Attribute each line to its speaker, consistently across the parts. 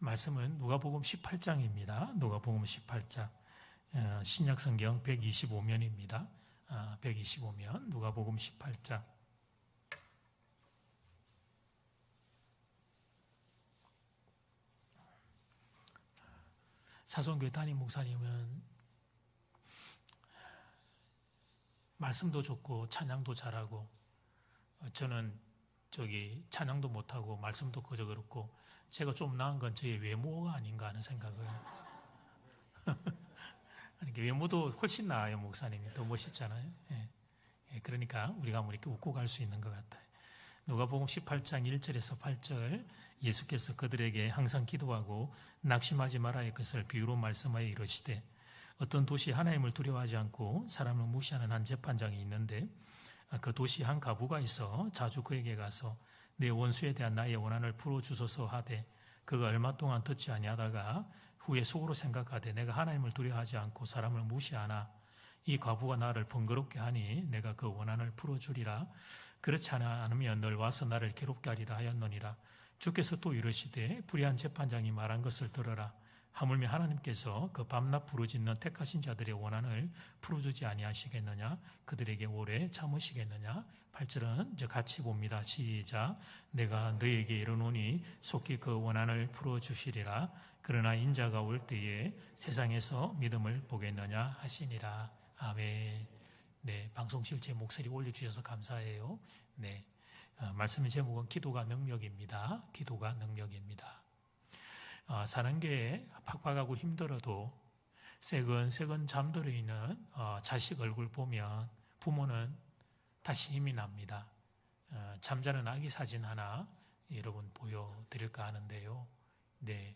Speaker 1: 말씀은 누가복음 18장입니다. 누가복음 18장. 신약성경 125면입니다. 125면 누가복음 18장. 사송교회 담임 목사님은 말씀도 좋고 찬양도 잘하고, 저는 찬양도 못하고 말씀도 그저 그렇고, 제가 좀 나은 건 저의 외모가 아닌가 하는 생각을 외모도 훨씬 나아요. 목사님이 더 멋있잖아요. 그러니까 우리가 이렇게 웃고 갈 수 있는 것 같아요. 누가복음 18장 1절에서 8절, 예수께서 그들에게 항상 기도하고 낙심하지 말아야 할 것을 비유로 말씀하여 이르시되, 어떤 도시 하나님을 두려워하지 않고 사람을 무시하는 한 재판장이 있는데, 그 도시 한 가부가 있어 자주 그에게 가서 내 원수에 대한 나의 원한을 풀어주소서 하되, 그가 얼마 동안 듣지 아니하다가 후에 속으로 생각하되, 내가 하나님을 두려워하지 않고 사람을 무시하나 이 과부가 나를 번거롭게 하니 내가 그 원한을 풀어주리라. 그렇지 않으면 널 와서 나를 괴롭게 하리라 하였느니라. 주께서 또 이르시되, 불의한 재판장이 말한 것을 들어라. 하물며 하나님께서 그 밤낮 부르짖는 택하신 자들의 원한을 풀어주지 아니하시겠느냐? 그들에게 오래 참으시겠느냐? 8절은 이제 같이 봅니다. 시작. 내가 너에게 이르노니 속히 그 원한을 풀어주시리라. 그러나 인자가 올 때에 세상에서 믿음을 보겠느냐 하시니라. 아멘. 네, 방송실 제 목소리 올려주셔서 감사해요. 네, 말씀의 제목은 기도가 능력입니다. 기도가 능력입니다. 사는 게 팍팍하고 힘들어도 새근새근 잠들어 있는 자식 얼굴 보면 부모는 다시 힘이 납니다. 잠자는 아기 사진 하나 여러분 보여드릴까 하는데요. 네,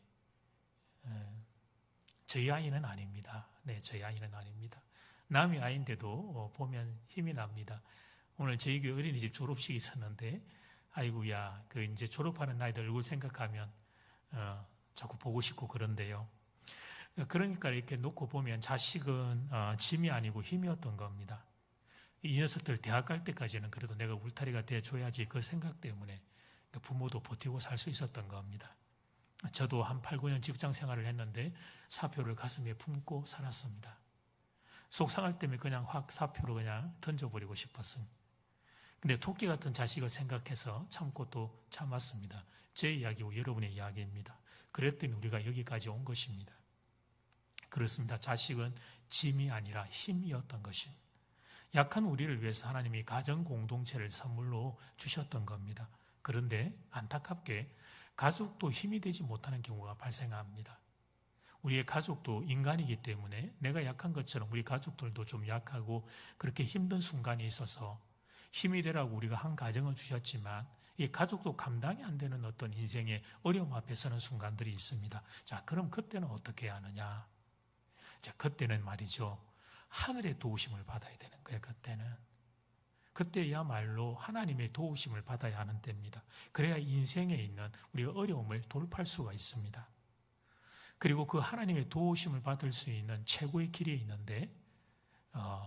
Speaker 1: 저희 아이는 아닙니다. 네, 저희 아이는 아닙니다. 남의 아이인데도 보면 힘이 납니다. 오늘 저희 교회 어린이집 졸업식이 있었는데, 아이고야, 이제 졸업하는 나이들 얼굴 생각하면 자꾸 보고 싶고 그런데요. 그러니까 이렇게 놓고 보면 자식은 짐이 아니고 힘이었던 겁니다. 이 녀석들 대학 갈 때까지는 그래도 내가 울타리가 돼줘야지, 그 생각 때문에 부모도 버티고 살 수 있었던 겁니다. 저도 한 8, 9년 직장 생활을 했는데 사표를 가슴에 품고 살았습니다. 속상할 때면 그냥 확 사표로 그냥 던져버리고 싶었습니다. 근데 토끼 같은 자식을 생각해서 참고 또 참았습니다. 제 이야기고 여러분의 이야기입니다. 그랬더니 우리가 여기까지 온 것입니다. 그렇습니다. 자식은 짐이 아니라 힘이었던 것입니다. 약한 우리를 위해서 하나님이 가정 공동체를 선물로 주셨던 겁니다. 그런데 안타깝게 가족도 힘이 되지 못하는 경우가 발생합니다. 우리의 가족도 인간이기 때문에 내가 약한 것처럼 우리 가족들도 좀 약하고 그렇게 힘든 순간이 있어서 힘이 되라고 우리가 한 가정을 주셨지만, 이 가족도 감당이 안 되는 어떤 인생의 어려움 앞에 서는 순간들이 있습니다. 자, 그럼 그때는 어떻게 해야 하느냐? 자, 그때는 말이죠, 하늘의 도우심을 받아야 되는 거예요. 그때야말로 하나님의 도우심을 받아야 하는 때입니다. 그래야 인생에 있는 우리가 어려움을 돌파할 수가 있습니다. 그리고 그 하나님의 도우심을 받을 수 있는 최고의 길이 있는데,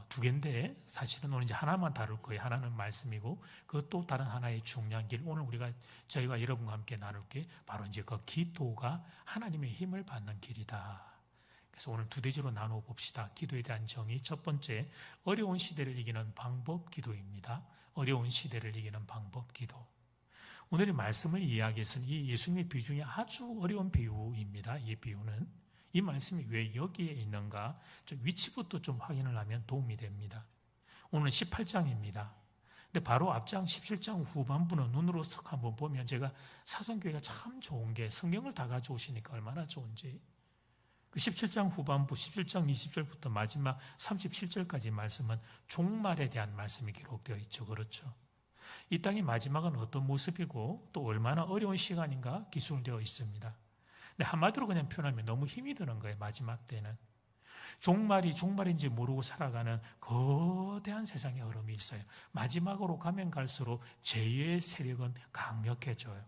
Speaker 1: 두 개인데 사실은 오늘 이제 하나만 다룰 거예요. 하나는 말씀이고, 그것도 다른 하나의 중요한 길, 오늘 저희가 여러분과 함께 나눌 게 바로 이제 그 기도가 하나님의 힘을 받는 길이다. 그래서 오늘 두 대지로 나누어 봅시다. 기도에 대한 정의. 첫 번째, 어려운 시대를 이기는 방법 기도입니다. 어려운 시대를 이기는 방법 기도. 오늘의 말씀을 이야기해서는 이 예수님의 비유 중에 아주 어려운 비유입니다. 이 비유는. 이 말씀이 왜 여기에 있는가, 좀 위치부터 좀 확인을 하면 도움이 됩니다. 오늘 18장입니다. 근데 바로 앞장 17장 후반부는 눈으로 석 한번 보면, 제가 사성교회가 참 좋은 게 성경을 다 가져오시니까 얼마나 좋은지, 그 17장 후반부 17장 20절부터 마지막 37절까지 말씀은 종말에 대한 말씀이 기록되어 있죠. 그렇죠? 이 땅의 마지막은 어떤 모습이고 또 얼마나 어려운 시간인가 기술되어 있습니다. 근데 한마디로 그냥 표현하면 너무 힘이 드는 거예요. 마지막 때는 종말이 종말인지 모르고 살아가는 거대한 세상의 흐름이 있어요. 마지막으로 가면 갈수록 죄의 세력은 강력해져요.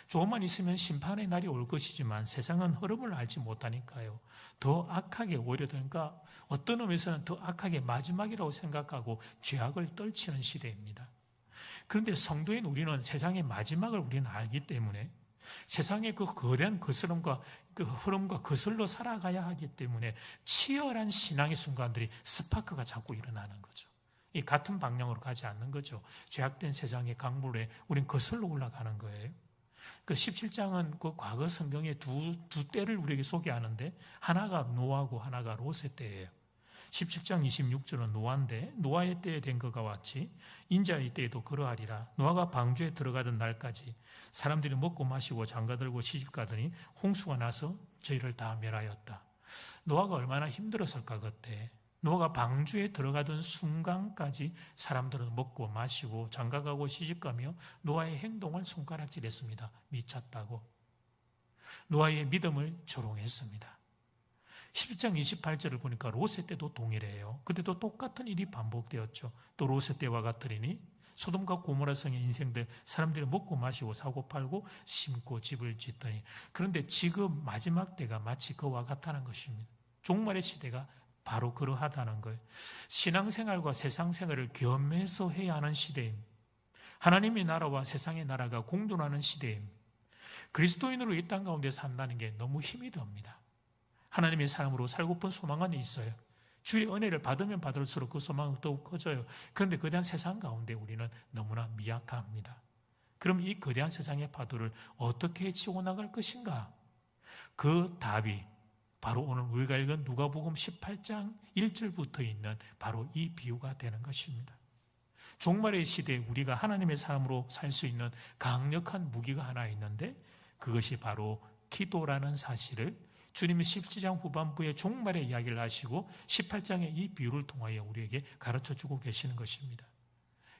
Speaker 1: 조금만 있으면 심판의 날이 올 것이지만 세상은 흐름을 알지 못하니까요, 더 악하게 오히려 되니까 어떤 의미에서는 더 악하게 마지막이라고 생각하고 죄악을 떨치는 시대입니다. 그런데 성도인 우리는 세상의 마지막을 우리는 알기 때문에 세상의 그 거대한 거스름과 그 흐름과 거슬러 살아가야 하기 때문에 치열한 신앙의 순간들이 스파크가 자꾸 일어나는 거죠. 이 같은 방향으로 가지 않는 거죠. 죄악된 세상의 강물에 우린 거슬러 올라가는 거예요. 그 17장은 그 과거 성경의 두 때를 우리에게 소개하는데 하나가 노아고 하나가 롯의 때예요. 17장 26절은 노아인데 노아의 때에 된 것과 같이 인자의 때에도 그러하리라. 노아가 방주에 들어가던 날까지 사람들이 먹고 마시고 장가들고 시집가더니 홍수가 나서 저희를 다 멸하였다. 노아가 얼마나 힘들었을까 그때. 노아가 방주에 들어가던 순간까지 사람들은 먹고 마시고 장가가고 시집가며 노아의 행동을 손가락질했습니다. 미쳤다고. 노아의 믿음을 조롱했습니다. 10장 28절을 보니까 롯의 때도 동일해요. 그때도 똑같은 일이 반복되었죠. 또 롯의 때와 같으리니 소돔과 고모라 성의 인생들 사람들이 먹고 마시고 사고 팔고 심고 집을 짓더니 그런데 지금 마지막 때가 마치 그와 같다는 것입니다. 종말의 시대가 바로 그러하다는 거예요. 신앙생활과 세상생활을 겸해서 해야 하는 시대입니다. 하나님의 나라와 세상의 나라가 공존하는 시대입니다. 그리스도인으로 이 땅 가운데 산다는 게 너무 힘이 듭니다. 하나님의 사람으로 살고픈 소망은 있어요. 주의 은혜를 받으면 받을수록 그 소망은 더욱 커져요. 그런데 거대한 세상 가운데 우리는 너무나 미약합니다. 그럼 이 거대한 세상의 파도를 어떻게 치고 나갈 것인가? 그 답이 바로 오늘 우리가 읽은 누가복음 18장 1절부터 있는 바로 이 비유가 되는 것입니다. 종말의 시대에 우리가 하나님의 사람으로 살 수 있는 강력한 무기가 하나 있는데 그것이 바로 기도라는 사실을 주님이 17장 후반부에 종말의 이야기를 하시고 18장의 이 비유를 통하여 우리에게 가르쳐주고 계시는 것입니다.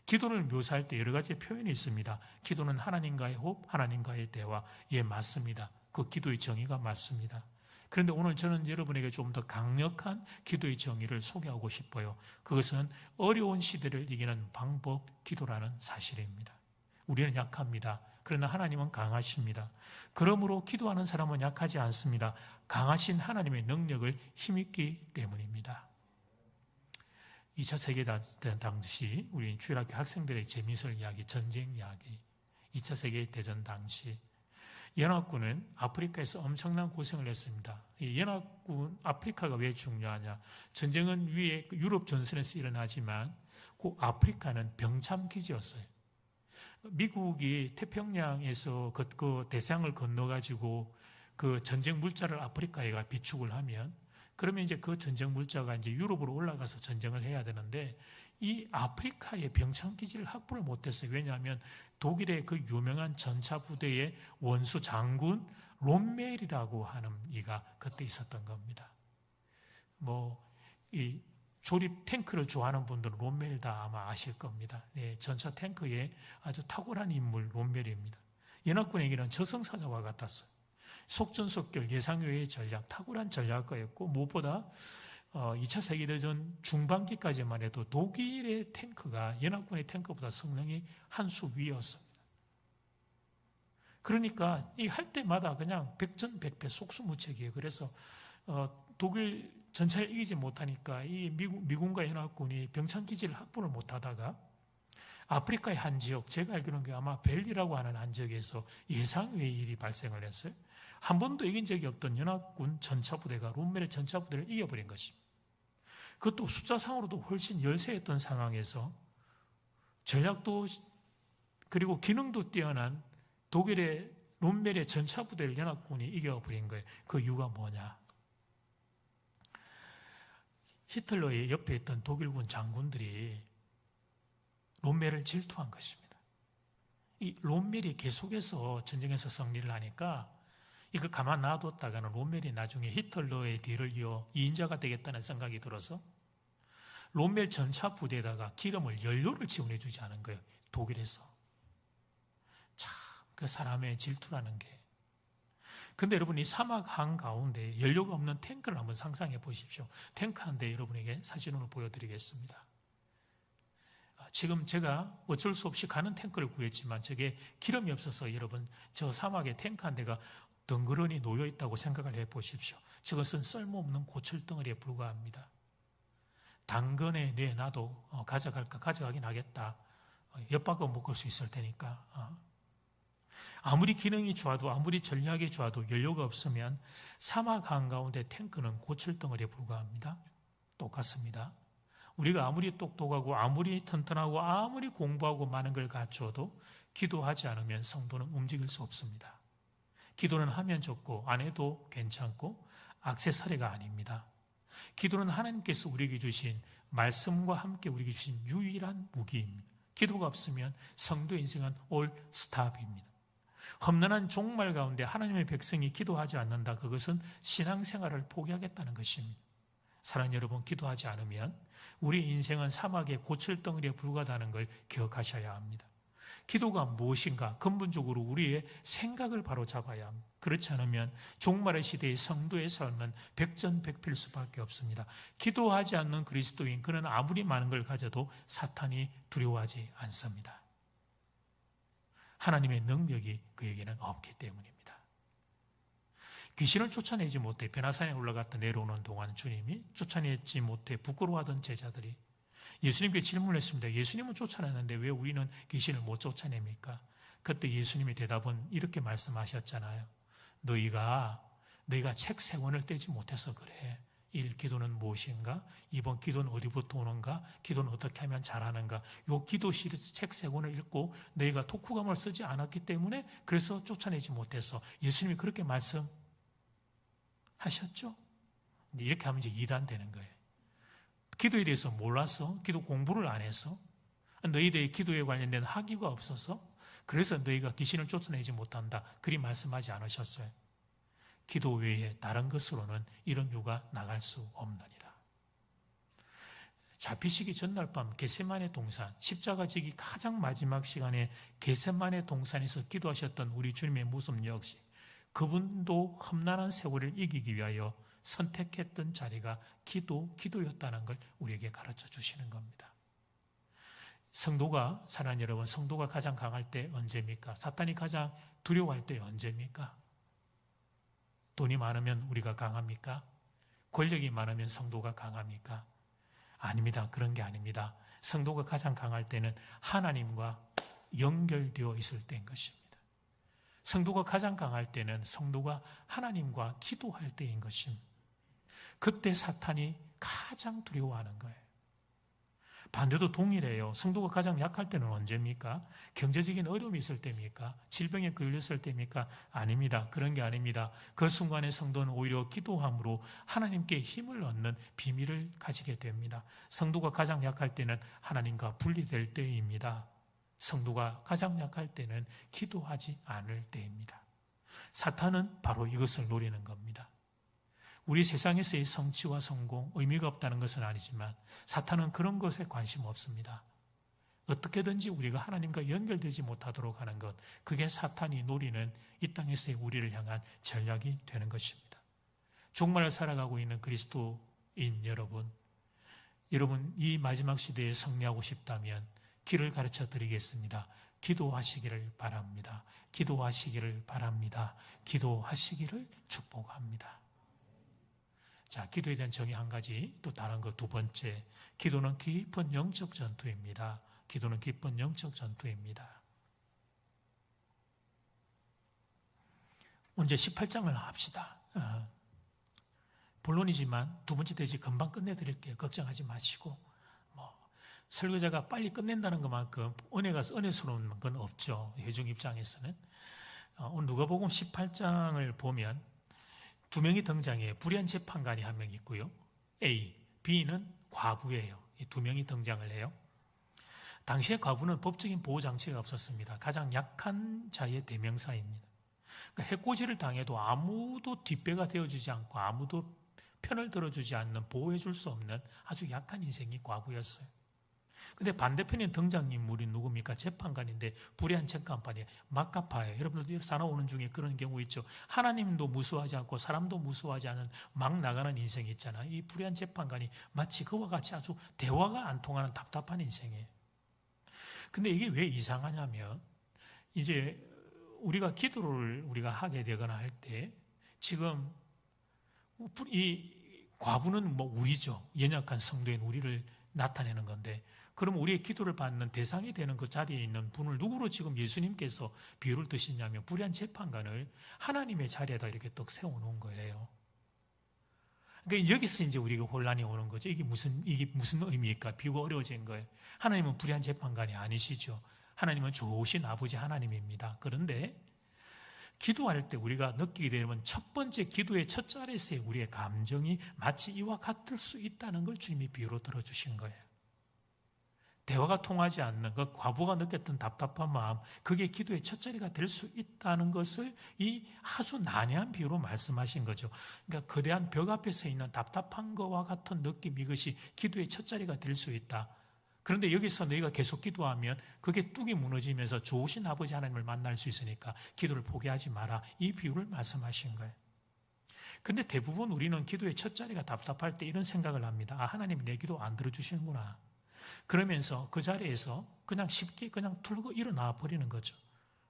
Speaker 1: 기도를 묘사할 때 여러 가지 표현이 있습니다. 기도는 하나님과의 호흡, 하나님과의 대화. 예, 맞습니다. 그 기도의 정의가 맞습니다. 그런데 오늘 저는 여러분에게 좀 더 강력한 기도의 정의를 소개하고 싶어요. 그것은 어려운 시대를 이기는 방법 기도라는 사실입니다. 우리는 약합니다. 그러나 하나님은 강하십니다. 그러므로 기도하는 사람은 약하지 않습니다. 강하신 하나님의 능력을 힘입기 때문입니다. 2차 세계대전 당시 우리 주일학교 학생들의 재미있을 이야기, 전쟁 이야기. 2차 세계대전 당시 연합군은 아프리카에서 엄청난 고생을 했습니다. 이 연합군, 아프리카가 왜 중요하냐? 전쟁은 위에 유럽 전선에서 일어나지만 그 아프리카는 병참기지였어요. 미국이 태평양에서 그 대상을 건너가지고 그 전쟁 물자를 아프리카에 비축을 하면 그러면 이제 그 전쟁 물자가 이제 유럽으로 올라가서 전쟁을 해야 되는데 이 아프리카의 병창기지를 확보를 못했어요. 왜냐하면 독일의 그 유명한 전차 부대의 원수 장군 롬멜이라고 하는 이가 그때 있었던 겁니다. 이 조립 탱크를 좋아하는 분들은 롬멜 다 아마 아실 겁니다. 네, 전차 탱크의 아주 탁월한 인물 롬멜입니다. 연합군에게는 저승사자와 같았어요. 속전속결 예상외의 전략, 탁월한 전략가였고 무엇보다 2차 세계대전 중반기까지만 해도 독일의 탱크가 연합군의 탱크보다 성능이 한 수 위였습니다. 그러니까 이 할 때마다 그냥 백전백패 속수무책이에요. 그래서 독일 전차를 이기지 못하니까 이 미군과 연합군이 병창기지를 확보를 못하다가 아프리카의 한 지역, 제가 알기로는 아마 벨리라고 하는 한 지역에서 예상외의 일이 발생을 했어요. 한 번도 이긴 적이 없던 연합군 전차부대가 롬멜의 전차부대를 이겨버린 것입니다. 그것도 숫자상으로도 훨씬 열세했던 상황에서 전략도 그리고 기능도 뛰어난 독일의 롬멜의 전차부대를 연합군이 이겨버린 거예요. 그 이유가 뭐냐? 히틀러의 옆에 있던 독일군 장군들이 롬멜을 질투한 것입니다. 이 롬멜이 계속해서 전쟁에서 승리를 하니까 이거 가만 놔뒀다가는 롬멜이 나중에 히틀러의 뒤를 이어 2인자가 되겠다는 생각이 들어서 롬멜 전차 부대에다가 연료를 지원해 주지 않은 거예요. 독일에서. 참, 그 사람의 질투라는 게. 근데 여러분 이 사막 한가운데 연료가 없는 탱크를 한번 상상해 보십시오. 탱크 한 대 여러분에게 사진으로 보여드리겠습니다. 지금 제가 어쩔 수 없이 가는 탱크를 구했지만 저게 기름이 없어서 여러분 저 사막에 탱크 한 대가 덩그러니 놓여 있다고 생각을 해 보십시오. 저것은 쓸모없는 고철덩어리에 불과합니다. 당근에 내놔도 가져갈까? 가져가긴 하겠다. 엿박아 먹을 수 있을 테니까. 아무리 기능이 좋아도 아무리 전략이 좋아도 연료가 없으면 사막 한가운데 탱크는 고철덩어리에 불과합니다. 똑같습니다. 우리가 아무리 똑똑하고 아무리 튼튼하고 아무리 공부하고 많은 걸 갖추어도 기도하지 않으면 성도는 움직일 수 없습니다. 기도는 하면 좋고 안 해도 괜찮고 액세서리가 아닙니다. 기도는 하나님께서 우리에게 주신 말씀과 함께 우리에게 주신 유일한 무기입니다. 기도가 없으면 성도의 인생은 올 스탑입니다. 험난한 종말 가운데 하나님의 백성이 기도하지 않는다. 그것은 신앙생활을 포기하겠다는 것입니다. 사랑하는 여러분, 기도하지 않으면 우리 인생은 사막의 고철덩어리에 불과하다는 걸 기억하셔야 합니다. 기도가 무엇인가? 근본적으로 우리의 생각을 바로 잡아야 합니다. 그렇지 않으면 종말의 시대의 성도의 삶은 백전백필 수밖에 없습니다. 기도하지 않는 그리스도인, 그는 아무리 많은 걸 가져도 사탄이 두려워하지 않습니다. 하나님의 능력이 그에게는 없기 때문입니다. 귀신을 쫓아내지 못해 변화산에 올라갔다 내려오는 동안 주님이 쫓아내지 못해 부끄러워하던 제자들이 예수님께 질문을 했습니다. 예수님은 쫓아내는데 왜 우리는 귀신을 못 쫓아냅니까? 그때 예수님의 대답은 이렇게 말씀하셨잖아요. 너희가 책 세 권을 떼지 못해서 그래. 1. 기도는 무엇인가? 2번 기도는 어디부터 오는가? 기도는 어떻게 하면 잘하는가? 요 기도 시리즈 책 세 권을 읽고 너희가 독후감을 쓰지 않았기 때문에 그래서 쫓아내지 못해서 예수님이 그렇게 말씀하셨죠? 이렇게 하면 이제 이단되는 거예요. 기도에 대해서 몰라서, 기도 공부를 안 해서, 너희들의 기도에 관련된 학위가 없어서 그래서 너희가 귀신을 쫓아내지 못한다. 그리 말씀하지 않으셨어요. 기도 외에 다른 것으로는 이런 유가 나갈 수 없느니라. 잡히시기 전날 밤 겟세마네 동산, 십자가 지기 가장 마지막 시간에 겟세마네 동산에서 기도하셨던 우리 주님의 모습 역시 그분도 험난한 세월을 이기기 위하여 선택했던 자리가 기도였다는 걸 우리에게 가르쳐 주시는 겁니다. 성도가, 사랑하는 여러분, 성도가 가장 강할 때 언제입니까? 사탄이 가장 두려워할 때 언제입니까? 돈이 많으면 우리가 강합니까? 권력이 많으면 성도가 강합니까? 아닙니다. 그런 게 아닙니다. 성도가 가장 강할 때는 하나님과 연결되어 있을 때인 것입니다. 성도가 가장 강할 때는 성도가 하나님과 기도할 때인 것입니다. 그때 사탄이 가장 두려워하는 거예요. 반대도 동일해요. 성도가 가장 약할 때는 언제입니까? 경제적인 어려움이 있을 때입니까? 질병에 걸렸을 때입니까? 아닙니다. 그런 게 아닙니다. 그 순간에 성도는 오히려 기도함으로 하나님께 힘을 얻는 비밀을 가지게 됩니다. 성도가 가장 약할 때는 하나님과 분리될 때입니다. 성도가 가장 약할 때는 기도하지 않을 때입니다. 사탄은 바로 이것을 노리는 겁니다. 우리 세상에서의 성취와 성공, 의미가 없다는 것은 아니지만 사탄은 그런 것에 관심 없습니다. 어떻게든지 우리가 하나님과 연결되지 못하도록 하는 것, 그게 사탄이 노리는 이 땅에서의 우리를 향한 전략이 되는 것입니다. 종말을 살아가고 있는 그리스도인 여러분 이 마지막 시대에 승리하고 싶다면 길을 가르쳐 드리겠습니다. 기도하시기를 바랍니다. 기도하시기를 바랍니다. 기도하시기를 축복합니다. 자, 기도에 대한 정의 한 가지, 또 다른 거 두 번째, 기도는 깊은 영적 전투입니다. 기도는 깊은 영적 전투입니다. 먼저 18장을 합시다. 본론이지만 두 번째 대지 금방 끝내드릴게요. 걱정하지 마시고. 설교자가 빨리 끝낸다는 것만큼 은혜스러운 건 없죠. 회중 입장에서는. 오늘 누가복음 18장을 보면 두 명이 등장해요. 불의한 재판관이 한 명 있고요. A, B는 과부예요. 이 두 명이 등장을 해요. 당시에 과부는 법적인 보호장치가 없었습니다. 가장 약한 자의 대명사입니다. 그러니까 해코지를 당해도 아무도 뒷배가 되어주지 않고 아무도 편을 들어주지 않는, 보호해줄 수 없는 아주 약한 인생이 과부였어요. 근데 반대편에 등장인물이 누굽니까? 재판관인데 불의한 재판관이 막가파예요. 여러분들 살아오는 중에 그런 경우 있죠. 하나님도 무수하지 않고 사람도 무수하지 않은 막 나가는 인생이 있잖아요. 이 불의한 재판관이 마치 그와 같이 아주 대화가 안 통하는 답답한 인생이에요. 근데 이게 왜 이상하냐면 이제 우리가 기도를 우리가 하게 되거나 할 때 지금 이 과부는 우리죠. 연약한 성도인 우리를 나타내는 건데 그럼 우리의 기도를 받는 대상이 되는 그 자리에 있는 분을 누구로 지금 예수님께서 비유를 드시냐면 불의한 재판관을 하나님의 자리에다 이렇게 딱 세워놓은 거예요. 그러니까 여기서 이제 우리가 혼란이 오는 거죠. 이게 무슨 의미일까? 비유가 어려워진 거예요. 하나님은 불의한 재판관이 아니시죠. 하나님은 좋으신 아버지 하나님입니다. 그런데 기도할 때 우리가 느끼게 되면 첫 번째 기도의 첫 자리에서의 우리의 감정이 마치 이와 같을 수 있다는 걸 주님이 비유로 들어주신 거예요. 대화가 통하지 않는 그 과부가 느꼈던 답답한 마음, 그게 기도의 첫 자리가 될 수 있다는 것을 이 아주 난해한 비유로 말씀하신 거죠. 그러니까 거대한 벽 앞에 서 있는 답답한 것과 같은 느낌, 이것이 기도의 첫 자리가 될 수 있다. 그런데 여기서 너희가 계속 기도하면 그게 뚝이 무너지면서 좋으신 아버지 하나님을 만날 수 있으니까 기도를 포기하지 마라. 이 비유를 말씀하신 거예요. 근데 대부분 우리는 기도의 첫 자리가 답답할 때 이런 생각을 합니다. 아, 하나님이 내 기도 안 들어주시는구나. 그러면서 그 자리에서 그냥 쉽게 그냥 툴고 일어나 버리는 거죠.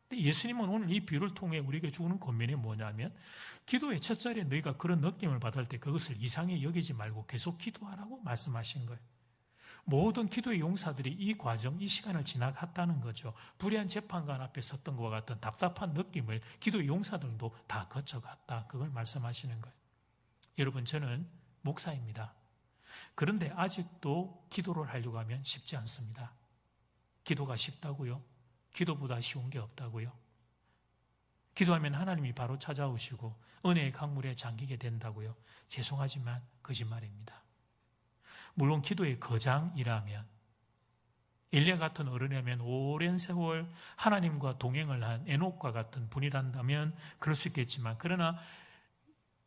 Speaker 1: 근데 예수님은 오늘 이 비유를 통해 우리에게 주는 권면이 뭐냐면 기도의 첫 자리에 너희가 그런 느낌을 받을 때 그것을 이상히 여기지 말고 계속 기도하라고 말씀하신 거예요. 모든 기도의 용사들이 이 과정, 이 시간을 지나갔다는 거죠. 불의한 재판관 앞에 섰던 것과 같은 답답한 느낌을 기도의 용사들도 다 거쳐갔다. 그걸 말씀하시는 거예요. 여러분, 저는 목사입니다. 그런데 아직도 기도를 하려고 하면 쉽지 않습니다. 기도가 쉽다고요? 기도보다 쉬운 게 없다고요? 기도하면 하나님이 바로 찾아오시고 은혜의 강물에 잠기게 된다고요? 죄송하지만 거짓말입니다. 물론 기도의 거장이라면 엘리야 같은 어른이라면 오랜 세월 하나님과 동행을 한 에녹과 같은 분이란다면 그럴 수 있겠지만 그러나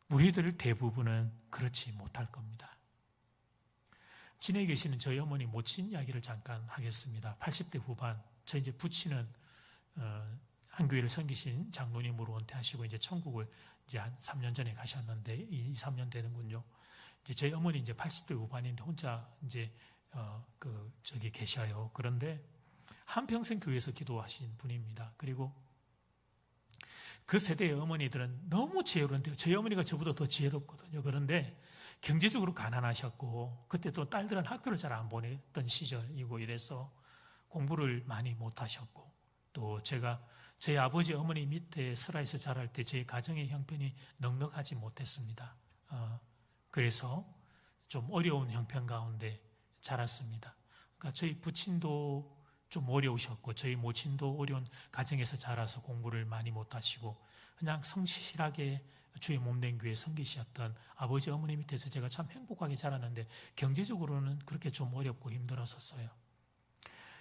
Speaker 1: 우리들 대부분은 그렇지 못할 겁니다. 진해에 계시는 저희 어머니 모친 이야기를 잠깐 하겠습니다. 80대 후반, 저 이제 부친은 한 교회를 섬기신 장로님으로 은퇴하시고 이제 천국을 이제 한 3년 전에 가셨는데 2, 3년 되는군요. 이제 저희 어머니 이제 80대 후반인데 혼자 이제 저기 계셔요. 그런데 한평생 교회에서 기도하신 분입니다. 그리고 그 세대의 어머니들은 너무 지혜로운데요. 저희 어머니가 저보다 더 지혜롭거든요. 그런데 경제적으로 가난하셨고 그때 또 딸들은 학교를 잘 안 보냈던 시절이고 이래서 공부를 많이 못하셨고 또 제가 저희 아버지 어머니 밑에 슬하에서 자랄 때 저희 가정의 형편이 넉넉하지 못했습니다. 그래서 좀 어려운 형편 가운데 자랐습니다. 그러니까 저희 부친도 좀 어려우셨고 저희 모친도 어려운 가정에서 자라서 공부를 많이 못하시고 그냥 성실하게 주의 몸된 교회에 섬기셨던 아버지 어머니 밑에서 제가 참 행복하게 자랐는데 경제적으로는 그렇게 좀 어렵고 힘들었었어요.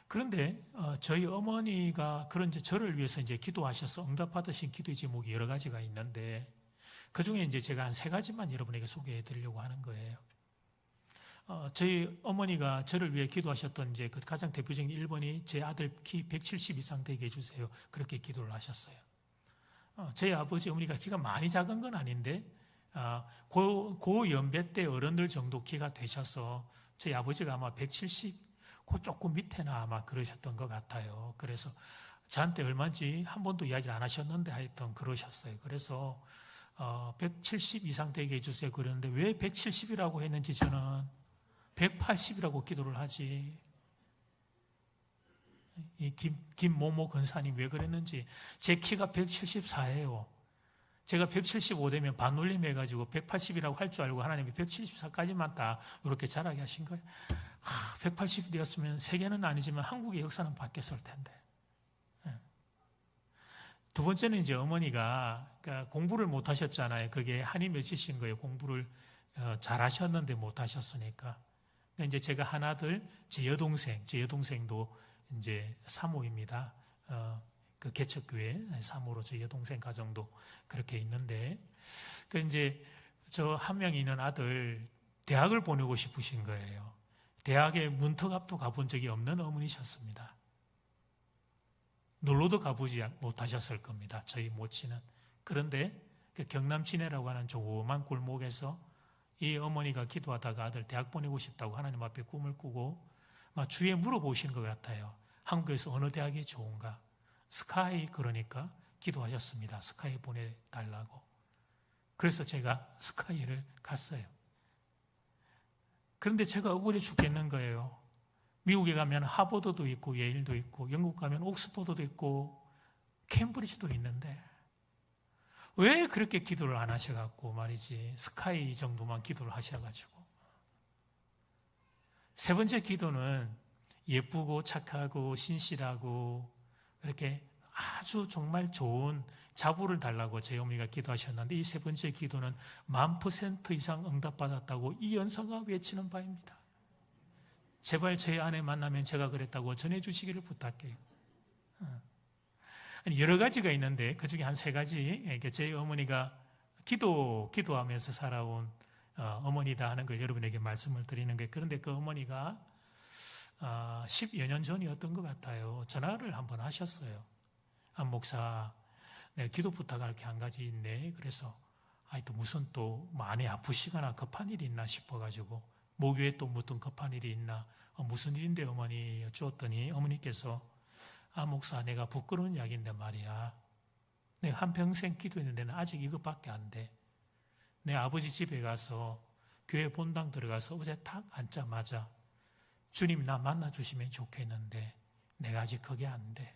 Speaker 1: 그런데 저희 어머니가 그런 이제 저를 위해서 이제 기도하셔서 응답받으신 기도의 제목이 여러 가지가 있는데 그 중에 이제 제가 한 3가지만 여러분에게 소개해 드리려고 하는 거예요. 저희 어머니가 저를 위해 기도하셨던 이제 그 가장 대표적인 1번이 제 아들 키 170 이상 되게 해주세요. 그렇게 기도를 하셨어요. 저희 아버지 어머니가 키가 많이 작은 건 아닌데 고 연배 때 어른들 정도 키가 되셔서 저희 아버지가 아마 170 그 조금 밑에나 아마 그러셨던 것 같아요. 그래서 저한테 얼마인지 한 번도 이야기를 안 하셨는데 하여튼 그러셨어요. 그래서 170 이상 되게 해주세요. 그러는데 왜 170이라고 했는지 저는 180이라고 기도를 하지. 이 김모모 근사님 왜 그랬는지 제 키가 174예요. 제가 175 되면 반올림 해가지고 180이라고 할 줄 알고 하나님이 174까지만 딱 이렇게 자라게 하신 거예요. 180이 되었으면 세계는 아니지만 한국의 역사는 바뀌었을 텐데. 두 번째는 이제 어머니가 그러니까 공부를 못 하셨잖아요. 그게 한이 맺히신 거예요. 공부를 잘하셨는데 못 하셨으니까. 그러니까 이제 제가 하나들 제 여동생도 이제 사모입니다. 그 개척교회 사모로 제 여동생 가정도 그렇게 있는데, 그 이제 저 한 명 있는 아들 대학을 보내고 싶으신 거예요. 대학에 문턱 앞도 가본 적이 없는 어머니셨습니다. 놀러도 가보지 못하셨을 겁니다. 저희 모친은. 그런데 그 경남 진해라고 하는 조그만 골목에서 이 어머니가 기도하다가 아들 대학 보내고 싶다고 하나님 앞에 꿈을 꾸고 막 주위에 물어보신 것 같아요. 한국에서 어느 대학이 좋은가? 스카이 그러니까 기도하셨습니다. 스카이 보내달라고. 그래서 제가 스카이를 갔어요. 그런데 제가 억울해 죽겠는 거예요. 미국에 가면 하버드도 있고 예일도 있고 영국 가면 옥스퍼드도 있고 캠브리지도 있는데 왜 그렇게 기도를 안 하셔갖고 말이지 스카이 정도만 기도를 하셔가지고. 세 번째 기도는 예쁘고 착하고 신실하고 그렇게 아주 정말 좋은 자부를 달라고 제 어머니가 기도하셨는데 이 세 번째 기도는 1000% 이상 응답받았다고 이 연사가 외치는 바입니다. 제발 제 아내 만나면 제가 그랬다고 전해주시기를 부탁해요. 여러 가지가 있는데 그 중에 한 3가지, 제 어머니가 기도하면서 살아온 어머니다 하는 걸 여러분에게 말씀을 드리는 거예요. 그런데 그 어머니가 10여 년 전이었던 것 같아요. 전화를 한번 하셨어요. 안 목사, 내가 기도 부탁할 게 한 가지 있네. 그래서 또 무슨 또 많이 아프시거나 급한 일이 있나 싶어가지고 모교에 또 무슨 급한 일이 있나 무슨 일인데 어머니 여쭈었더니 어머니께서 목사 내가 부끄러운 이야기인데 말이야. 내가 한평생 기도했는데 아직 이것밖에 안 돼. 내 아버지 집에 가서 교회 본당 들어가서 어제 탁 앉자마자 주님 나 만나주시면 좋겠는데 내가 아직 그게 안 돼.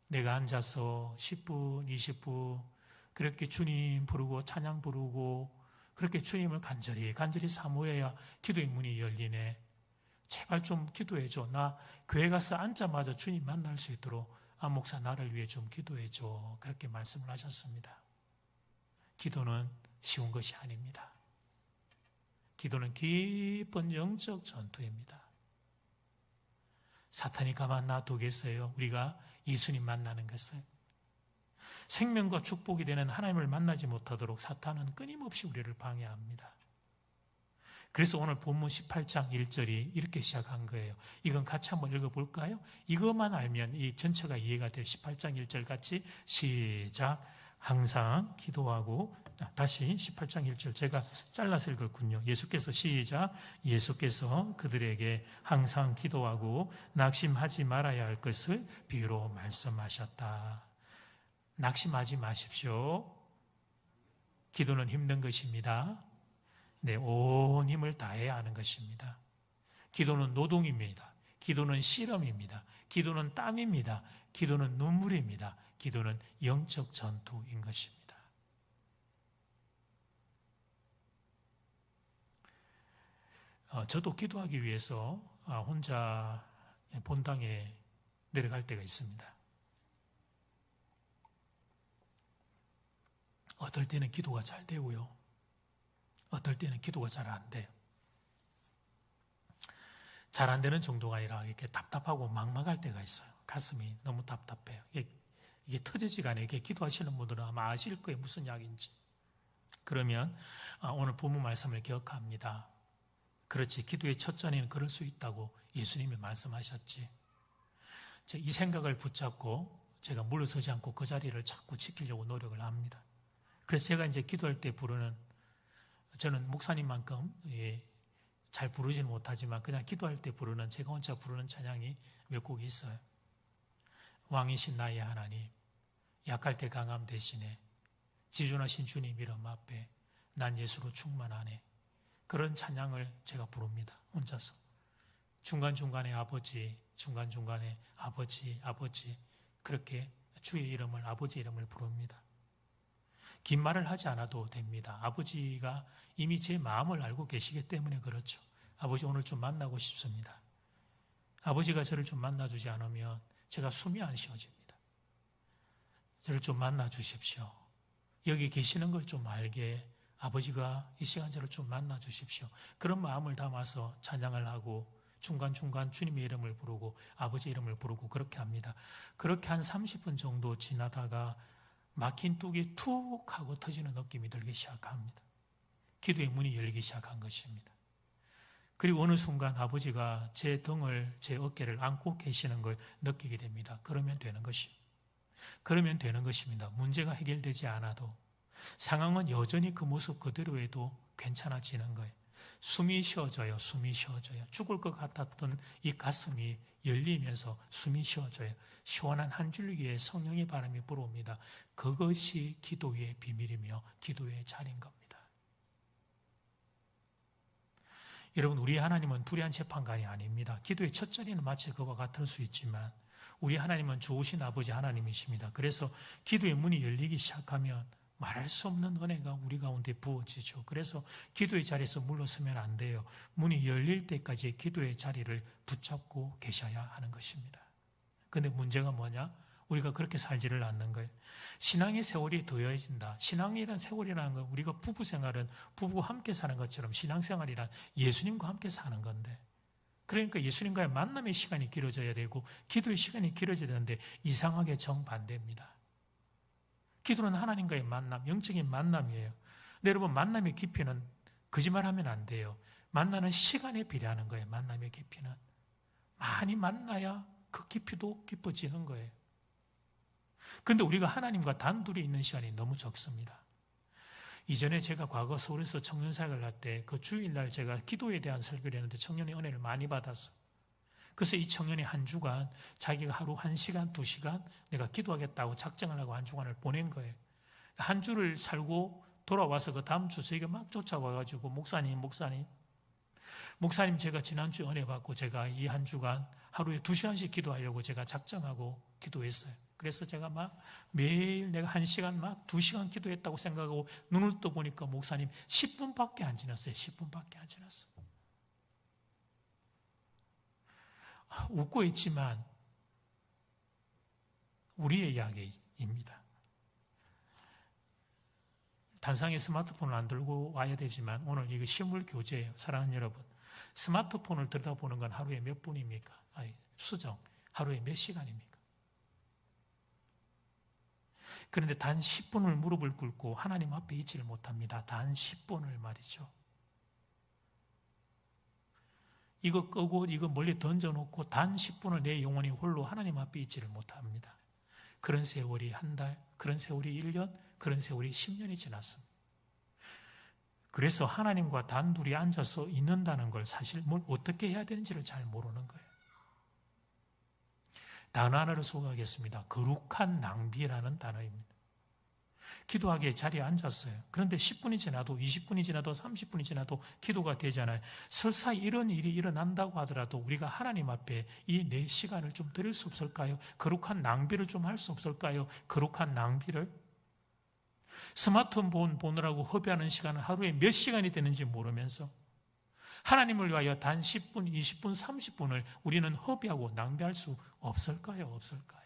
Speaker 1: 내가 앉아서 10분, 20분 그렇게 주님 부르고 찬양 부르고 그렇게 주님을 간절히 사모해야 기도의 문이 열리네. 제발 좀 기도해줘. 나 교회 가서 앉자마자 주님 만날 수 있도록 목사 나를 위해 좀 기도해줘. 그렇게 말씀을 하셨습니다. 기도는 쉬운 것이 아닙니다. 기도는 깊은 영적 전투입니다. 사탄이 가만 놔두겠어요? 우리가 예수님 만나는 것을. 생명과 축복이 되는 하나님을 만나지 못하도록 사탄은 끊임없이 우리를 방해합니다. 그래서 오늘 본문 18장 1절이 이렇게 시작한 거예요. 이건 같이 한번 읽어볼까요? 이것만 알면 이 전체가 이해가 돼요. 18장 1절 같이 시작. 항상 기도하고, 다시 18장 1절 제가 잘라서 읽었군요. 예수께서 시작. 예수께서 그들에게 항상 기도하고 낙심하지 말아야 할 것을 비유로 말씀하셨다. 낙심하지 마십시오. 기도는 힘든 것입니다. 온 힘을 다해야 하는 것입니다. 기도는 노동입니다. 기도는 실험입니다. 기도는 땀입니다. 기도는 눈물입니다. 기도는 영적 전투인 것입니다. 저도 기도하기 위해서 혼자 본당에 내려갈 때가 있습니다. 어떨 때는 기도가 잘 되고요. 어떨 때는 기도가 잘 안 돼요. 잘 안 되는 정도가 아니라 이렇게 답답하고 막막할 때가 있어요. 가슴이 너무 답답해요. 이게 터지지가 않아요. 이게 기도하시는 분들은 아마 아실 거예요. 무슨 이야기인지. 그러면 오늘 본문 말씀을 기억합니다. 그렇지. 기도의 첫 전에는 그럴 수 있다고 예수님이 말씀하셨지. 이 생각을 붙잡고 제가 물러서지 않고 그 자리를 자꾸 지키려고 노력을 합니다. 그래서 제가 이제 기도할 때 부르는, 저는 목사님만큼 잘 부르지는 못하지만 그냥 기도할 때 부르는, 제가 혼자 부르는 찬양이 몇 곡이 있어요. 왕이신 나의 하나님, 약할 때 강함 대신에 지존하신 주님 이름 앞에 난 예수로 충만하네. 그런 찬양을 제가 부릅니다. 혼자서. 중간중간에 아버지, 중간중간에 아버지, 아버지, 그렇게 주의 이름을, 아버지 이름을 부릅니다. 긴 말을 하지 않아도 됩니다. 아버지가 이미 제 마음을 알고 계시기 때문에 그렇죠. 아버지 오늘 좀 만나고 싶습니다. 아버지가 저를 좀 만나주지 않으면 제가 숨이 안 쉬어집니다. 저를 좀 만나주십시오. 여기 계시는 걸 좀 알게 아버지가 이 시간 저를 좀 만나주십시오. 그런 마음을 담아서 찬양을 하고 중간중간 주님의 이름을 부르고 아버지 이름을 부르고 그렇게 합니다. 그렇게 한 30분 정도 지나다가 막힌 뚝이 툭 하고 터지는 느낌이 들기 시작합니다. 기도의 문이 열리기 시작한 것입니다. 그리고 어느 순간 아버지가 제 등을, 제 어깨를 안고 계시는 걸 느끼게 됩니다. 그러면 되는 것입니다. 그러면 되는 것입니다. 문제가 해결되지 않아도 상황은 여전히 그 모습 그대로에도 괜찮아지는 거예요. 숨이 쉬어져요. 숨이 쉬어져요. 죽을 것 같았던 이 가슴이 열리면서 숨이 쉬어져요. 시원한 한 줄기에 성령의 바람이 불어옵니다. 그것이 기도의 비밀이며 기도의 자리인 겁니다. 여러분, 우리 하나님은 불의한 재판관이 아닙니다. 기도의 첫 자리는 마치 그와 같을 수 있지만 우리 하나님은 좋으신 아버지 하나님이십니다. 그래서 기도의 문이 열리기 시작하면 말할 수 없는 은혜가 우리 가운데 부어지죠. 그래서 기도의 자리에서 물러서면 안 돼요. 문이 열릴 때까지 기도의 자리를 붙잡고 계셔야 하는 것입니다. 그런데 문제가 뭐냐? 우리가 그렇게 살지를 않는 거예요. 신앙의 세월이 더해진다. 신앙이란 세월이라는 건 우리가 부부 생활은 부부와 함께 사는 것처럼 신앙생활이란 예수님과 함께 사는 건데, 그러니까 예수님과의 만남의 시간이 길어져야 되고 기도의 시간이 길어져야 되는데 이상하게 정반대입니다. 기도는 하나님과의 만남, 영적인 만남이에요. 근데 여러분, 만남의 깊이는 거짓말하면 안 돼요. 만나는 시간에 비례하는 거예요. 만남의 깊이는 많이 만나야 그 깊이도 깊어지는 거예요. 그런데 우리가 하나님과 단둘이 있는 시간이 너무 적습니다. 이전에 제가 과거 서울에서 청년사역을 할 때 그 주일날 제가 기도에 대한 설교를 했는데 청년의 은혜를 많이 받았어요. 그래서 이 청년이 한 주간 자기가 하루 1시간, 2시간 내가 기도하겠다고 작정을 하고 한 주간을 보낸 거예요. 한 주를 살고 돌아와서 그 다음 주 저에게 막 쫓아와가지고 목사님 제가 지난주에 은혜 받고 제가 이 한 주간 하루에 2시간씩 기도하려고 제가 작정하고 기도했어요. 그래서 제가 막 매일 내가 1시간 막 2시간 기도했다고 생각하고 눈을 떠보니까 목사님 10분밖에 안 지났어요. 10분밖에 안 지났어요. 웃고 있지만 우리의 이야기입니다. 단상에 스마트폰을 안 들고 와야 되지만 오늘 이거 실물 교재예요. 사랑하는 여러분, 스마트폰을 들여다보는 건 하루에 몇 분입니까? 수정, 하루에 몇 시간입니까? 그런데 단 10분을 무릎을 꿇고 하나님 앞에 있지를 못합니다. 단 10분을 말이죠. 이거 끄고 이거 멀리 던져놓고 단 10분을 내 영혼이 홀로 하나님 앞에 있지를 못합니다. 그런 세월이 한 달, 그런 세월이 1년, 그런 세월이 10년이 지났습니다. 그래서 하나님과 단둘이 앉아서 있는다는 걸 사실 뭘 어떻게 해야 되는지를 잘 모르는 거예요. 단어 하나를 소개하겠습니다. 거룩한 낭비라는 단어입니다. 기도하기에 자리에 앉았어요. 그런데 10분이 지나도 20분이 지나도 30분이 지나도 기도가 되잖아요. 설사 이런 일이 일어난다고 하더라도 우리가 하나님 앞에 이 내 시간을 좀 드릴 수 없을까요? 거룩한 낭비를 좀 할 수 없을까요? 거룩한 낭비를? 스마트폰 보느라고 허비하는 시간은 하루에 몇 시간이 되는지 모르면서 하나님을 위하여 단 10분, 20분, 30분을 우리는 허비하고 낭비할 수 없을까요? 없을까요?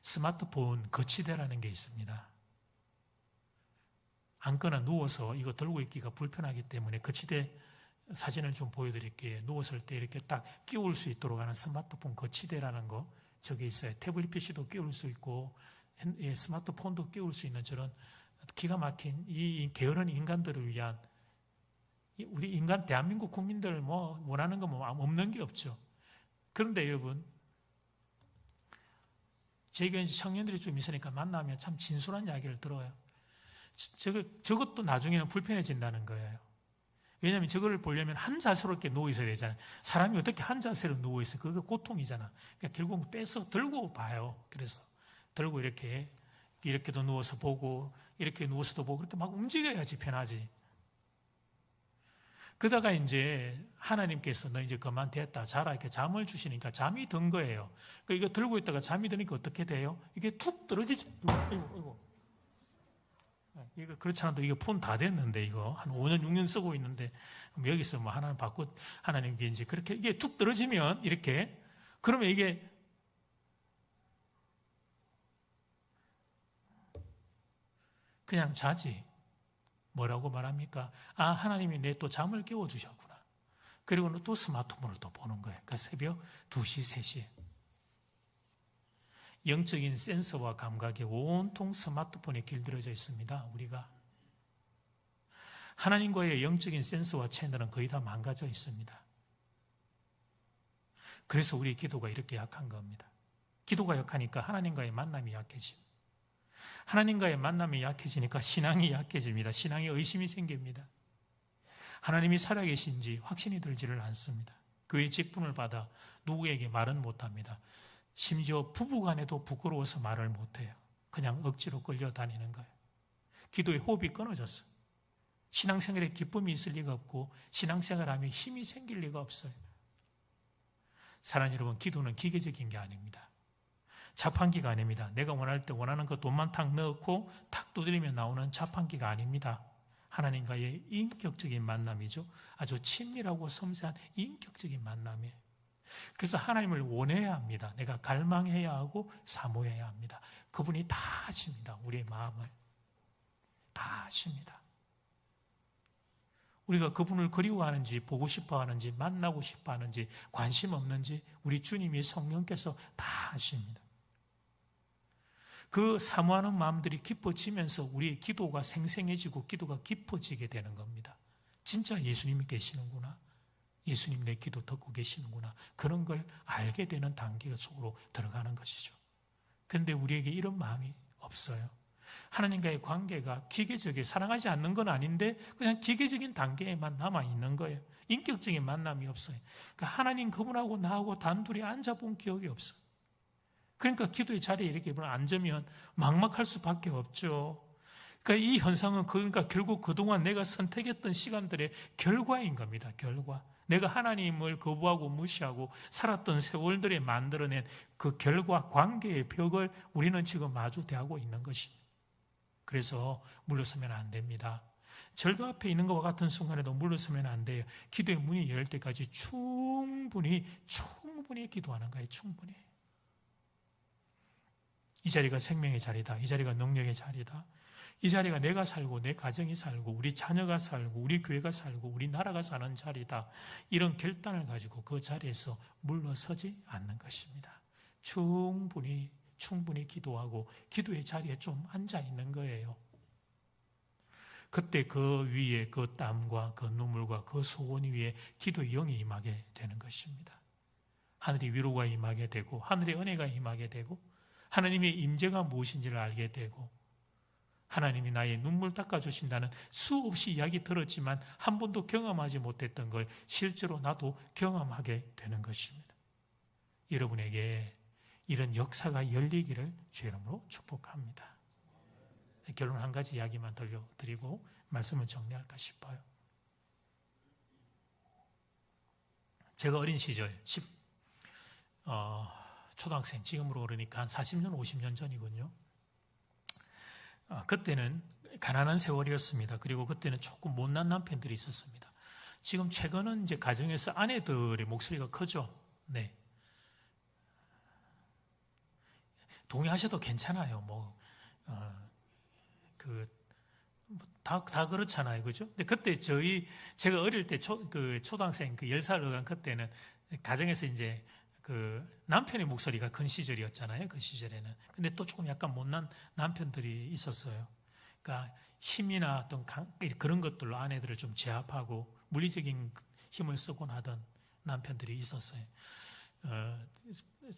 Speaker 1: 스마트폰 거치대라는 게 있습니다. 앉거나 누워서 이거 들고 있기가 불편하기 때문에 거치대 사진을 좀 보여드릴게요. 누웠을 때 이렇게 딱 끼울 수 있도록 하는 스마트폰 거치대라는 거 저기 있어요. 태블릿 PC도 끼울 수 있고 스마트폰도 끼울 수 있는 저런 기가 막힌 이 게으른 인간들을 위한, 우리 인간 대한민국 국민들 뭐 원하는 거 뭐 없는 게 없죠. 그런데 여러분, 저희가 이제 청년들이 좀 있으니까 만나면 참 진솔한 이야기를 들어요. 저것도 나중에는 불편해진다는 거예요. 왜냐하면 저거를 보려면 한 자세로 이렇게 누워 있어야 되잖아요. 사람이 어떻게 한 자세로 누워 있어요? 그게 고통이잖아. 그러니까 결국 빼서 들고 봐요. 그래서 들고 이렇게도 누워서 보고, 이렇게 누워서도 보고, 그렇게 막 움직여야지 편하지. 그러다가 이제 하나님께서 너 이제 그만 됐다, 자라, 이렇게 잠을 주시니까 잠이 든 거예요. 이거 들고 있다가 잠이 드니까 어떻게 돼요? 이게 툭 떨어지죠. 이거 그렇지 않아도 이거 폰 다 됐는데 이거 한 5년, 6년 쓰고 있는데 여기서 뭐 하나는 바꿔 하나님께 이제 그렇게 이게 툭 떨어지면 이렇게 그러면 이게 그냥 자지. 뭐라고 말합니까? 하나님이 내 또 잠을 깨워주셨구나. 그리고 또 스마트폰을 또 보는 거예요. 그 새벽 2시, 3시에. 영적인 센서와 감각에 온통 스마트폰에 길들여져 있습니다. 우리가. 하나님과의 영적인 센서와 채널은 거의 다 망가져 있습니다. 그래서 우리 기도가 이렇게 약한 겁니다. 기도가 약하니까 하나님과의 만남이 약해집니다. 하나님과의 만남이 약해지니까 신앙이 약해집니다. 신앙에 의심이 생깁니다. 하나님이 살아계신지 확신이 들지를 않습니다. 그의 직분을 받아 누구에게 말은 못합니다. 심지어 부부간에도 부끄러워서 말을 못해요. 그냥 억지로 끌려다니는 거예요. 기도의 호흡이 끊어졌어요. 신앙생활에 기쁨이 있을 리가 없고 신앙생활하면 힘이 생길 리가 없어요. 사랑하는 여러분, 기도는 기계적인 게 아닙니다. 자판기가 아닙니다. 내가 원할 때 원하는 거 돈만 탁 넣고 탁 두드리면 나오는 자판기가 아닙니다. 하나님과의 인격적인 만남이죠. 아주 친밀하고 섬세한 인격적인 만남이에요. 그래서 하나님을 원해야 합니다. 내가 갈망해야 하고 사모해야 합니다. 그분이 다 아십니다. 우리의 마음을 다 아십니다. 우리가 그분을 그리워하는지, 보고 싶어 하는지, 만나고 싶어 하는지, 관심 없는지 우리 주님이 성령께서 다 아십니다. 그 사모하는 마음들이 깊어지면서 우리의 기도가 생생해지고 기도가 깊어지게 되는 겁니다. 진짜 예수님이 계시는구나. 예수님 내 기도 듣고 계시는구나. 그런 걸 알게 되는 단계 속으로 들어가는 것이죠. 그런데 우리에게 이런 마음이 없어요. 하나님과의 관계가 기계적이에요. 사랑하지 않는 건 아닌데 그냥 기계적인 단계에만 남아있는 거예요. 인격적인 만남이 없어요. 그러니까 하나님 그분하고 나하고 단둘이 앉아본 기억이 없어요. 그러니까 기도의 자리에 이렇게 앉으면 막막할 수밖에 없죠. 그러니까 이 현상은 그러니까 결국 그동안 내가 선택했던 시간들의 결과인 겁니다. 결과. 내가 하나님을 거부하고 무시하고 살았던 세월들에 만들어낸 그 결과, 관계의 벽을 우리는 지금 마주대하고 있는 것입니다. 그래서 물러서면 안 됩니다. 절벽 앞에 있는 것과 같은 순간에도 물러서면 안 돼요. 기도의 문이 열릴 때까지 충분히 기도하는 거예요. 충분히. 이 자리가 생명의 자리다. 이 자리가 능력의 자리다. 이 자리가 내가 살고 내 가정이 살고 우리 자녀가 살고 우리 교회가 살고 우리 나라가 사는 자리다. 이런 결단을 가지고 그 자리에서 물러서지 않는 것입니다. 충분히 기도하고 기도의 자리에 좀 앉아 있는 거예요. 그때 그 위에 그 땀과 그 눈물과 그 소원 위에 기도의 영이 임하게 되는 것입니다. 하늘의 위로가 임하게 되고 하늘의 은혜가 임하게 되고 하나님의 임재가 무엇인지를 알게 되고 하나님이 나의 눈물 닦아주신다는 수없이 이야기 들었지만 한 번도 경험하지 못했던 걸 실제로 나도 경험하게 되는 것입니다. 여러분에게 이런 역사가 열리기를 주의 이름으로 축복합니다. 결론 한 가지 이야기만 들려드리고 말씀을 정리할까 싶어요. 제가 어린 시절 초등학생, 지금으로 그러니까 한 40년, 50년 전이군요. 그때는 가난한 세월이었습니다. 그리고 그때는 조금 못난 남편들이 있었습니다. 지금 최근은 이제 가정에서 아내들의 목소리가 크죠. 네. 동의하셔도 괜찮아요. 다 그렇잖아요. 그죠? 근데 그때 제가 어릴 때 초등학생 10살 어간 그때는 가정에서 이제 남편의 목소리가 큰 시절이었잖아요. 그 시절에는. 근데 또 조금 약간 못난 남편들이 있었어요. 그러니까 힘이나 어떤 그런 것들로 아내들을 좀 제압하고 물리적인 힘을 쓰곤 하던 남편들이 있었어요.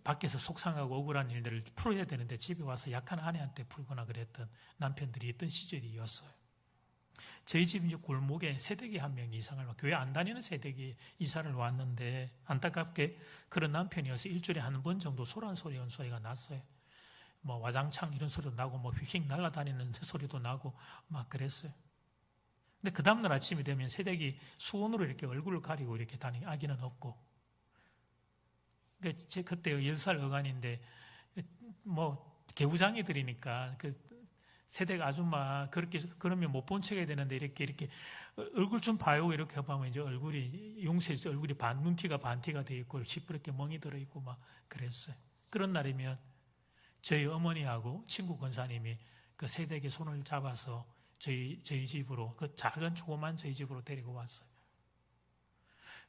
Speaker 1: 밖에서 속상하고 억울한 일들을 풀어야 되는데 집에 와서 약한 아내한테 풀거나 그랬던 남편들이 있던 시절이었어요. 저희 집 이제 골목에 새댁이 한 명 이상을 교회 안 다니는 새댁이 이사를 왔는데 안타깝게 그런 남편이어서 일주일에 한 번 정도 소리가 났어요. 와장창 이런 소리도 나고 휙 날아다니는 소리도 나고 막 그랬어요. 근데 그 다음날 아침이 되면 새댁이 수건으로 이렇게 얼굴을 가리고 이렇게 다니고 아기는 없고. 그때 10살 어간인데 개구장이들이니까 새댁 아줌마 그러면 못 본 척해야 되는데 이렇게 얼굴 좀 봐요 이렇게 하면 이제 얼굴이 용세에서 얼굴이 눈티가 반티가 돼 있고 시퍼렇게 멍이 들어 있고 막 그랬어요. 그런 날이면 저희 어머니하고 친구 권사님이 그 새댁의 손을 잡아서 저희 집으로 그 작은 조그만 저희 집으로 데리고 왔어요.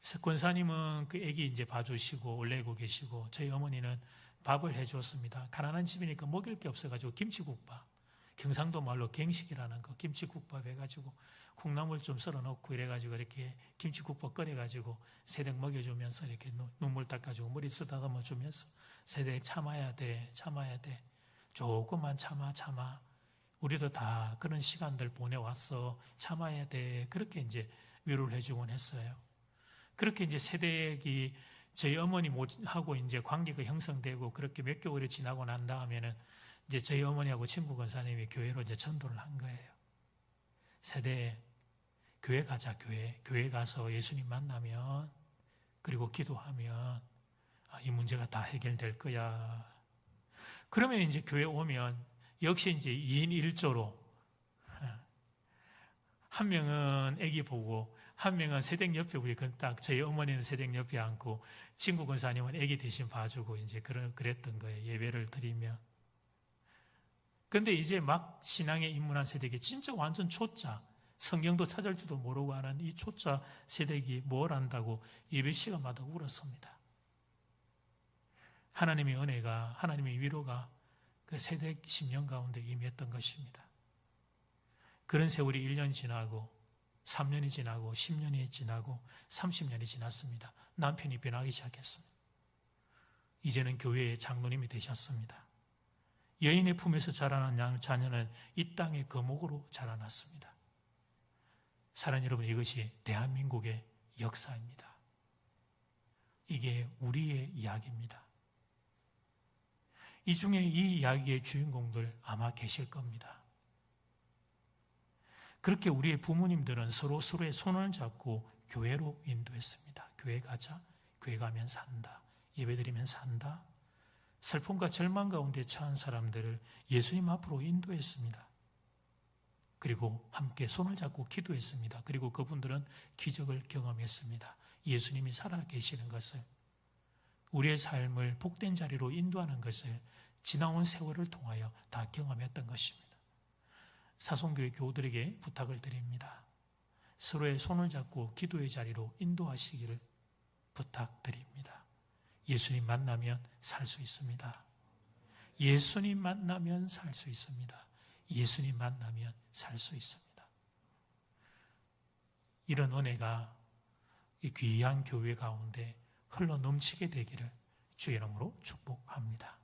Speaker 1: 그래서 권사님은 그 아기 이제 봐주시고 올리고 계시고 저희 어머니는 밥을 해주었습니다. 가난한 집이니까 먹일 게 없어가지고 김치국밥. 경상도 말로 갱식이라는 거 김치국밥 해가지고 콩나물 좀 썰어 넣고 이래가지고 이렇게 김치국밥 끓여가지고 새댁 먹여주면서 이렇게 눈물 닦아주고 머리 쓰다듬어 주면서 새댁 참아야 돼 조금만 참아 우리도 다 그런 시간들 보내왔어 참아야 돼 그렇게 이제 위로를 해주곤 했어요. 그렇게 이제 새댁이 저희 어머니하고 이제 관계가 형성되고 그렇게 몇 개월이 지나고 난 다음에는 이제 저희 어머니하고 친구 권사님이 교회로 이제 전도를 한 거예요. 세대에 교회 가자, 교회 가서 예수님 만나면, 그리고 기도하면 이 문제가 다 해결될 거야. 그러면 이제 교회 오면 역시 이제 2인 1조로 한 명은 아기 보고, 한 명은 새댁 옆에, 우리 딱 저희 어머니는 새댁 옆에 앉고 친구 권사님은 아기 대신 봐주고 이제 그랬던 거예요. 예배를 드리며. 근데 이제 막 신앙에 입문한 세대기, 진짜 완전 초짜, 성경도 찾을 줄도 모르고 하는 이 초짜 세대기 뭘 안다고 예배 시간마다 울었습니다. 하나님의 은혜가, 하나님의 위로가 그 세대 10년 가운데 임했던 것입니다. 그런 세월이 1년 지나고 3년이 지나고 10년이 지나고 30년이 지났습니다. 남편이 변하기 시작했습니다. 이제는 교회의 장로님이 되셨습니다. 여인의 품에서 자라난 자녀는 이 땅의 거목으로 자라났습니다. 사랑하는 여러분, 이것이 대한민국의 역사입니다. 이게 우리의 이야기입니다. 이 중에 이 이야기의 주인공들 아마 계실 겁니다. 그렇게 우리의 부모님들은 서로의 손을 잡고 교회로 인도했습니다. 교회 가자, 교회 가면 산다, 예배드리면 산다. 슬픔과 절망 가운데 처한 사람들을 예수님 앞으로 인도했습니다. 그리고 함께 손을 잡고 기도했습니다. 그리고 그분들은 기적을 경험했습니다. 예수님이 살아계시는 것을, 우리의 삶을 복된 자리로 인도하는 것을 지나온 세월을 통하여 다 경험했던 것입니다. 사송교회 교우들에게 부탁을 드립니다. 서로의 손을 잡고 기도의 자리로 인도하시기를 부탁드립니다. 예수님 만나면 살 수 있습니다. 예수님 만나면 살 수 있습니다. 예수님 만나면 살 수 있습니다. 이런 은혜가 이 귀한 교회 가운데 흘러 넘치게 되기를 주의 이름으로 축복합니다.